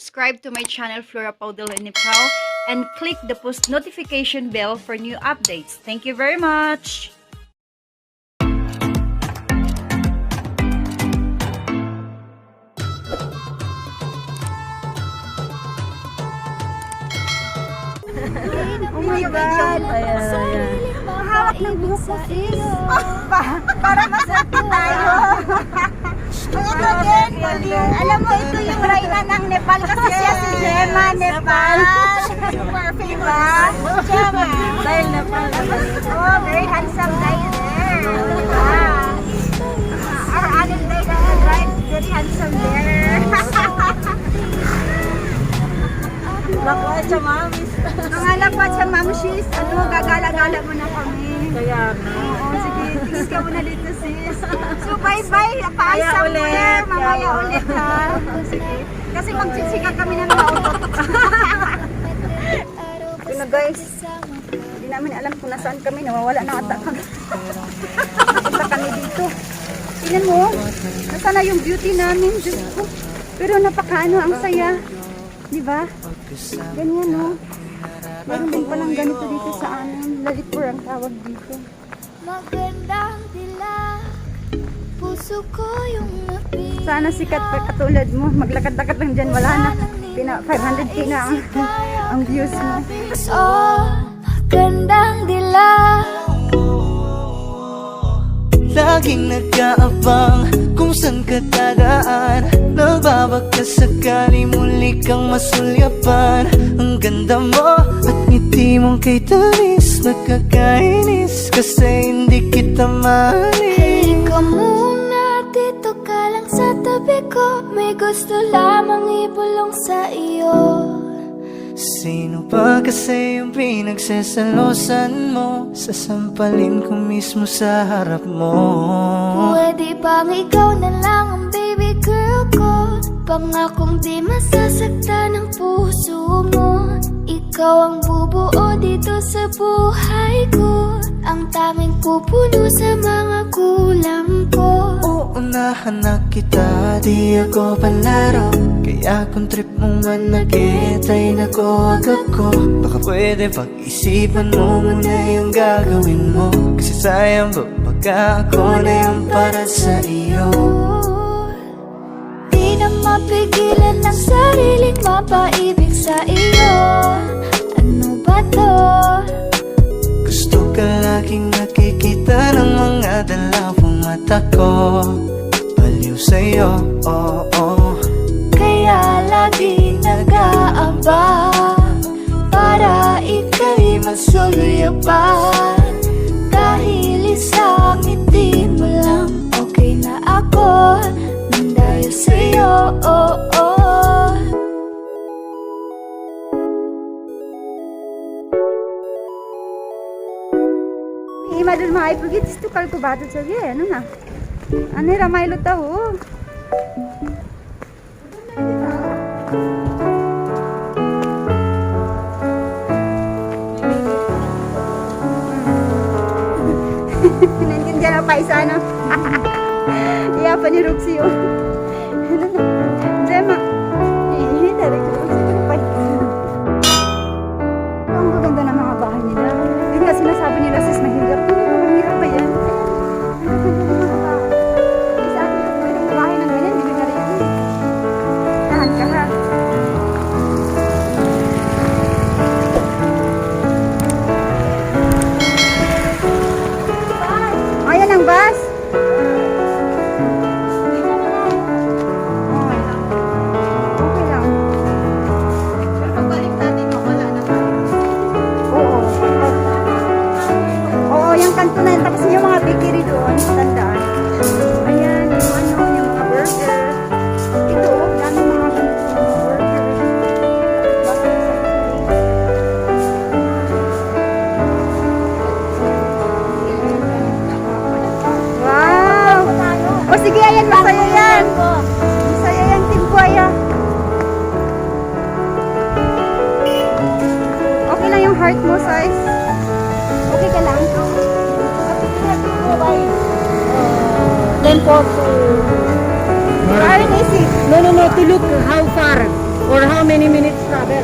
subscribe to my channel Flora Paudel in Nepal and click the post notification bell for new updates. Thank you very much! Oh my God! Ayan. Hawak ng buhok ko, sis. Para masarap tayo. Ito din. Alam mo, ito yung Reyna ng Nepal kasi siya si Gemma, Nepal. Super famous. Gemma. Dahil Nepal. Oh, very handsome guy there. Our Anil guy, right? Very handsome there. Lakwat sa mamis. Mga lapat sa mamshis, gagala-gala mo na kami. Kaya Oo, sige, tingin ka muna dito, sis. So, bye-bye. Paasam mo ulit. na. Mamaya ulit, ha? Sige. Kasi magsiksika kami ng mga auto. Ito na, guys. Hindi namin alam kung nasaan kami. Nawawala na ata kami. Punta kami dito. Tingnan mo. Nasaan na yung beauty namin? Diyos ko. Pero napakaano, ang saya. Diba? Ganyan, no? Meron din palang ganito dito sa amin. Lalipur ang tawag dito. Magandang dilag, puso ko yung napili. Sana sikat pa katulad mo. Maglakad-lakad lang dyan. Wala na. 500k na ang views mo. Oh, magandang dilag. Laging nag-aabang kung saan ka dadaan. Nagbabaka sakali muli kang masulyapan. Ang ganda mo at ngiti mong kay tamis. Nakakainis kasi hindi kita mahalin. Halika muna, dito ka lang sa tabi ko. May gusto lamang ibulong sa iyo. Sino pa kasi yung pinagsasalosan mo? Sasampalin ko mismo sa harap mo. Pwede bang ikaw na lang ang baby girl ko? Pangakong di masasaktan ang puso mo. Ikaw ang bubuo dito sa buhay ko. Ang tanging pupuno sa mga kulang ko. Uunahan na kita, di ako palaro. Kaya kung trip mong manakit ay nakuwag ako. Baka pwede pag-isipan mo muna yung gagawin mo. Kasi sayang ba pagka ako na yung para sa iyo. Di na mapigilan ng sariling mapaibig sa iyo. Ano ba to? Gusto ka laging nakikita ng mga dalawang mata ko. Baliw sa'yo, oh, oh. Kaya lagi nag-aabang para ika'y masuluyapan. Dahil isang ngiti mo lang, okay na ako nang dahil sa'yo, oh, oh. Imadul maipugit ito kalko bato sabi. Ano na? Ano ramay luta ho? Nandiyan ang paisano. Iya pa ni Roxy yun. Gemma. Hindi talaga. Ang gaganda ng mga bahay nila. Yung nga sinasabi nila sis mahirap. Mahirap ba yan? Isa ako yung pwedeng bahay ng ganyan. Bili na rin. Tahan ka ha. Ayan ang bus. Okay lang. Pero pagbalik natin, wala na tayo. Oo. Oo, yung kanto na yun. Tapos yung mga bakery doon, tandaan. Ayan, yung ano, yung mga burger. Ito, dami mga ganito, mga burger. Wow! O sige, ayan, masaya yan. Masaya yan, Team Buaya. Okay lang yung heart mo, size. Okay ka lang. Then for Very easy. no, to look how far or how how many minutes travel?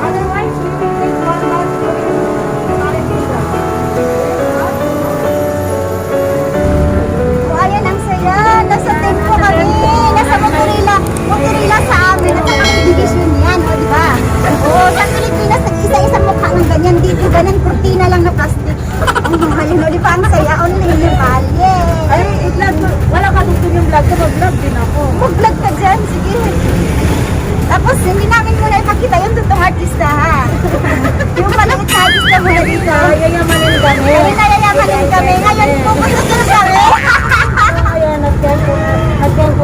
Otherwise, we will take 1 hour to Marikina. Oh, ayan, ang saya. Nasa tempo kami. Nasa Motorila. Motorila sa amin. At saka division yan, o diba? Oo, sa Pilipinas, nag-isa-isang mukha ng ganyan. Dito, ganun, kurtina lang na plastic. Oh, ayun, o, di ba ang saya? Only Valle. Ay, i-vlog mo. Wala ka gusto yung vlog ko. Mag-vlog din ako. Mag-vlog ka dyan, sige. Tapos, hindi namin muna ipakita yung totoong artista, ha? Yung malakit na artista muna dito. Yayamanin kami. Ayun, nayayamanin kami. Ngayon, pupunta na kami. Ayan, nag-tempo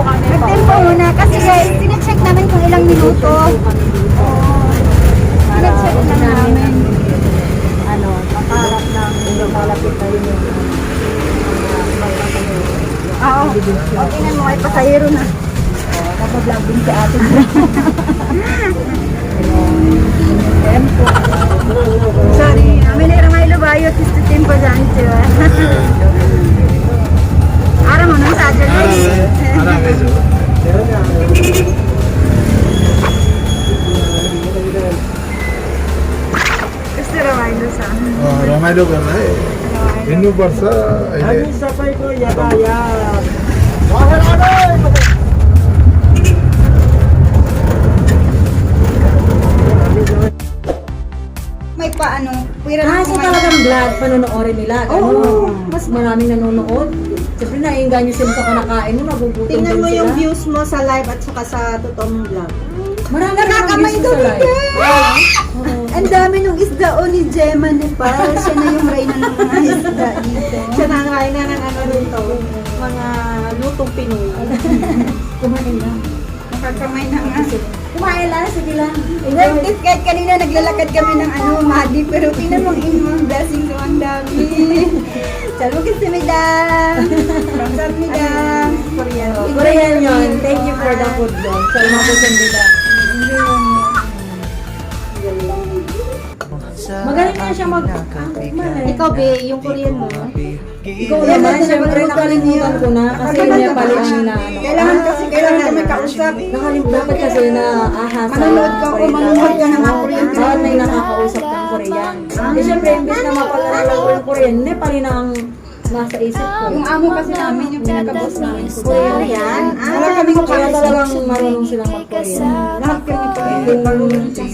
kami. Nagtempo muna kasi guys, sinecheck namin kung ilang minuto. Sinecheck na namin. Ano, makaharap ng malapit na yun yung Oo. O, tingnan mo, ay pasahero na. nakablog din si ate. Sorry, kami na may lubayo, kisto tempo dyan, diba? Ara mo nang sa dyan. Gusto remind sa amin. रमाइलो गर्न है हिँड्नुपर्छ अहिले सबैको यातायात May paano, pwera Ah, na so kumain. talagang vlog, panonoorin nila. Oo. Mas maraming nanonood. Siyempre, naiinganyo sila sa kanakain mo, nagugutom Tingnan din mo sila. yung views mo sa live at saka sa totoong vlog. Marami Nakakamay views daw sa live. nila. Ang dami nung isda o ni Gemma Nepal. Siya na yung reyna ng mga isda dito. Siya nangain na ng ano rito, mga lutong Pinoy. Kumain lang. Nakakamay na nga. Kumain lang, sige lang. Enjoy. Kahit kanina naglalakad kami ng Madi, pero tingnan mo yung blessing ko ang dami. Sabi kasi midang. Kamsahamnida. Korean. Korean yun. Thank you for the food vlog. Sa mga kusandida. Magaling na siya Ikaw, Be, yung Korean mo. Ikaw naman, siyempre nakalimutan ko na kasi Nepali ang inaano. Kailangan kami kausap. Dapat kasi na ahasa. Manonood ka o manonood ka ng mga Korean. Bawat may nakakausap ng Korean. Eh syempre, imbes na mapalala lang ko yung Korean, Nepali na ang nasa isip ko. Yung amo kasi namin, yung pinaka-boss namin. Korean? Wala kaming Kaya kausap. talagang marunong silang mag-Korean. Lahat kami Korean.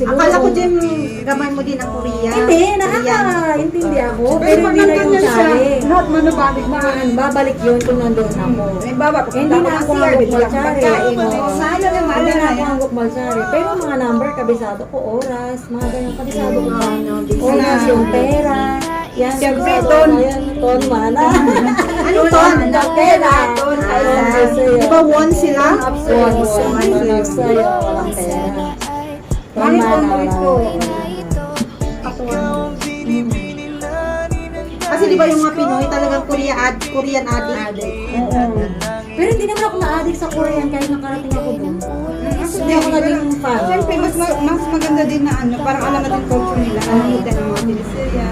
Akala ko, Jem, gamay mo din ang Korean. Hindi, nakakaintindi ako. Pero hindi na yung sari. Lahat manubalik na. Babalik yun kung nandun ako. Halimbawa, Hindi na ako hanggok malsari. Sana naman Hindi na na ako hanggok malsari. Pero mga number, kabisado ko oras. Mga ganyan, kabisado ko pa. Oras, yung pera. Yan, Siyempre, ton. Ton, mana. Ano ton? Pera. Ton, Di ba won sila? Ton, sa'yo, walang pera. Mami ko, mami ko. Kasi di ba yung mga Pinoy talagang Korean addict? Pero hindi naman ako na-addict sa Korean kahit nakarating ako dun. Hindi ako naging fan. Siyempre, mas maganda din na ano, parang alam natin culture nila. Nakita ng mga teleserya.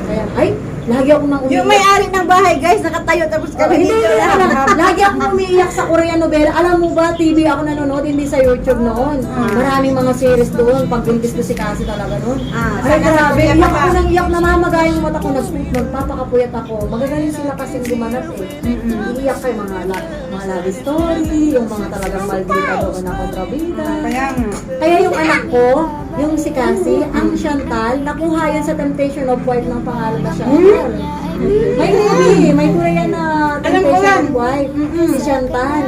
Kaya, ay, lagi ako nang umiiyak. Yung may-ari ng bahay, guys, nakatayo tapos kami Hindi, dito lang. lagi ako umiiyak sa Korean novela. Alam mo ba, TV ako nanonood, hindi sa YouTube noon. Maraming mga series doon. Pag buntis ko si Cassie talaga noon. Ay, grabe. Iyak ako nang iyak, namamagay yung mata ko. Nagpapakapuyat ako. Magagaling sila kasing gumanap eh. Iiyak kayo mga love story, yung mga talagang maldita doon na kontrabida. Kaya nga. Kaya yung anak ko, yung si Cassie, ang Chantal, nakuha yan sa Temptation of Wife ng pangalan na Chantal. May movie, may Korean na Temptation of Wife, si Chantal.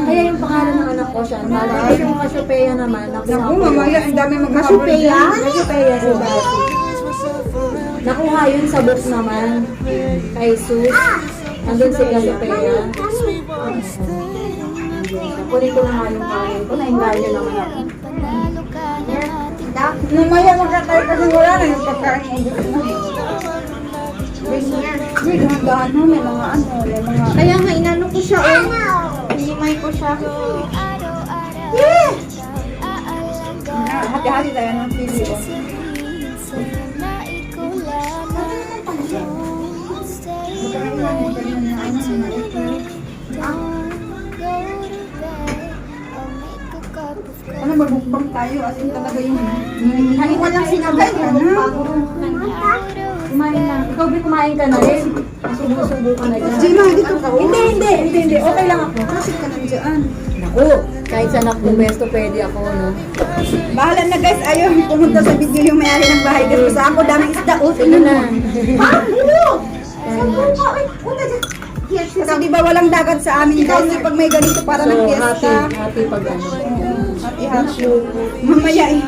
Kaya yung pangalan ng anak ko, Chantal. Kaya yung Cassiopeia naman, nakuha Naku, ko. mamaya, ang dami magkakabal. Cassiopeia? Cassiopeia si Cassie. Nakuha yun sa book naman, kay Sus. Nandun si Cassiopeia. Kunin ko na nga yung kain ko, nainganyo naman ako. Mamaya magkakaroon kasi wala na yung pagkain mo. May dahan mo, may mga ano, may mga... Kaya nga, inano ko siya, hinimay ko siya. Hati-hati tayo ng pili. magmukbang tayo. As in talaga yung walang sinabay ka na. Kumain lang. Ikaw ba kumain ka na rin? Subo-subo ka na dyan. Gina, dito ka. Hindi. Okay lang ako. Kasi ka nandiyan. Naku, kahit saan ako pumesto, pwede ako, no? Bahala na guys, ayaw pumunta sa video yung may-ari ng bahay. Kasi sa ako, daming isda. Sige na. Kasi di ba walang dagat sa amin guys, pag may ganito para ng fiesta. Happy pag ano. Hati-hati. Mamaya eh.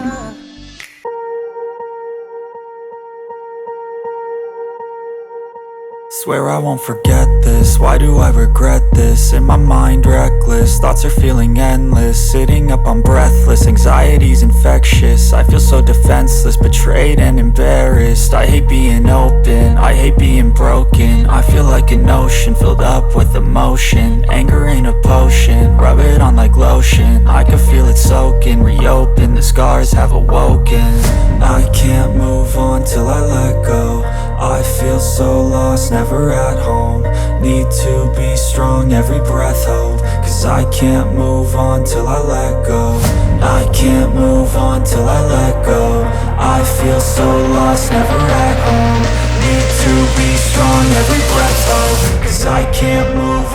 Swear I won't forget this, why do I regret this? In my mind reckless, thoughts are feeling endless. Sitting up I'm breathless, anxiety's infectious. I feel so defenseless, betrayed and embarrassed. I hate being open, I hate being broken. I feel like an ocean filled up with emotion. Anger ain't a potion, rub it on like lotion. I can feel it soaking, reopen, the scars have awoken. I can't move on till I let go. I feel so lost, never at home. Need to be strong, every breath hope. Cause I can't move on till I let go. I can't move on till I let go. I feel so lost, never at home. Need to be strong, every breath hope. Cause I can't move